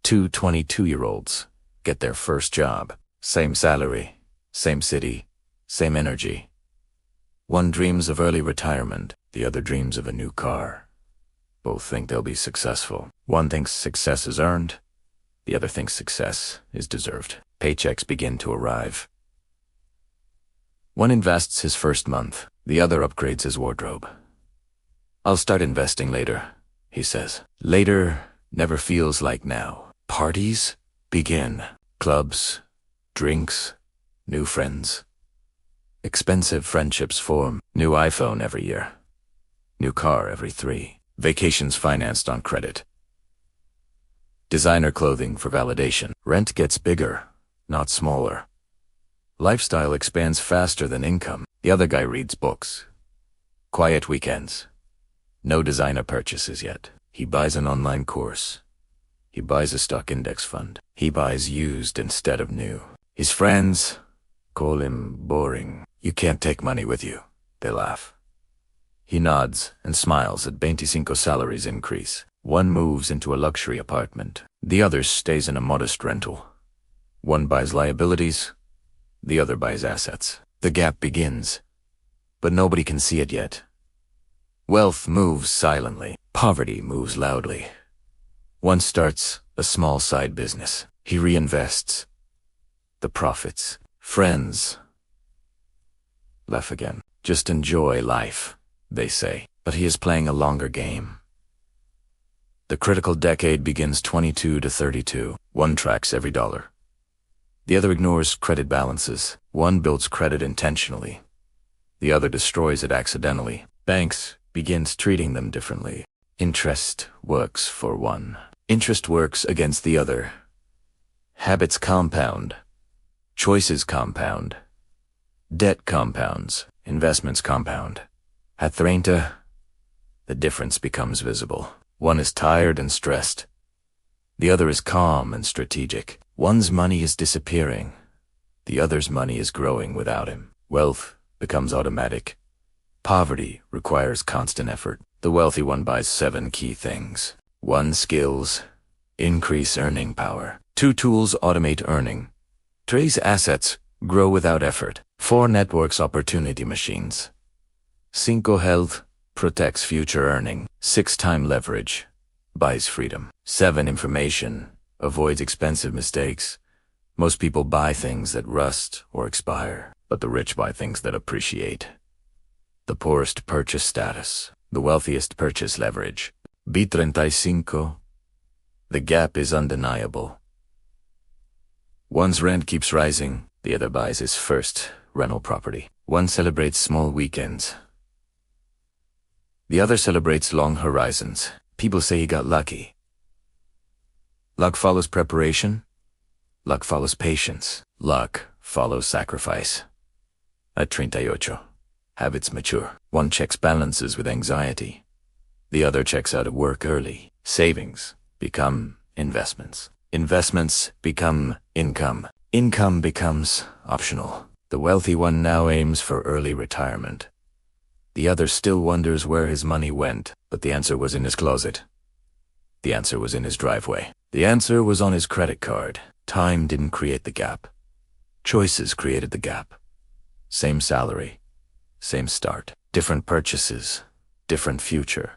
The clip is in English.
Two 22-year-olds get their first job. Same salary, same city, same energy. One dreams of early retirement, the other dreams of a new car. Both think they'll be successful. One thinks success is earned, the other thinks success is deserved. Paychecks begin to arrive. One invests his first month, the other upgrades his wardrobe. "I'll start investing later," he says. Later never feels like now. Parties begin. Clubs, drinks, new friends. Expensive friendships form. New iPhone every year. New car every 3. Vacations financed on credit. Designer clothing for validation. Rent gets bigger, not smaller. Lifestyle expands faster than income. The other guy reads books. Quiet weekends. No designer purchases yet. He buys an online course. He buys a stock index fund. He buys used instead of new. His friends call him boring. "You can't take money with you," they laugh. He nods and smiles at 25 salaries increase. One moves into a luxury apartment. The other stays in a modest rental. One buys liabilities. The other buys assets. The gap begins, but nobody can see it yet. Wealth moves silently. Poverty moves loudly. One starts a small side business. He reinvests the profits. Friends laugh again. "Just enjoy life," they say. But he is playing a longer game. The critical decade begins 22 to 32. One tracks every dollar. The other ignores credit balances. One builds credit intentionally. The other destroys it accidentally. Banks begins treating them differently. Interest works for one. Interest works against the other. Habits compound. Choices compound. Debt compounds. Investments compound. At 30, the difference becomes visible. One is tired and stressed. The other is calm and strategic. One's money is disappearing. The other's money is growing without him. Wealth becomes automatic. Poverty requires constant effort. The wealthy one buys 7 key things. 1. Skills. Increase earning power. 2. Tools automate earning. 3. Assets grow without effort. 4. Networks opportunity machines. 5. Health protects future earning. 6. Time leverage buys freedom. 7. Information avoids expensive mistakes. Most people buy things that rust or expire, but the rich buy things that appreciate. The poorest purchase status. The wealthiest purchase leverage. B35. The gap is undeniable. One's rent keeps rising. The other buys his first rental property. One celebrates small weekends. The other celebrates long horizons. People say he got lucky. Luck follows preparation. Luck follows patience. Luck follows sacrifice. At 38, habits mature. One checks balances with anxiety. The other checks out of work early. Savings become investments. Investments become income. Income becomes optional. The wealthy one now aims for early retirement. The other still wonders where his money went, but the answer was in his closet. The answer was in his driveway. The answer was on his credit card. Time didn't create the gap. Choices created the gap. Same salary, same start. Different purchases, different future.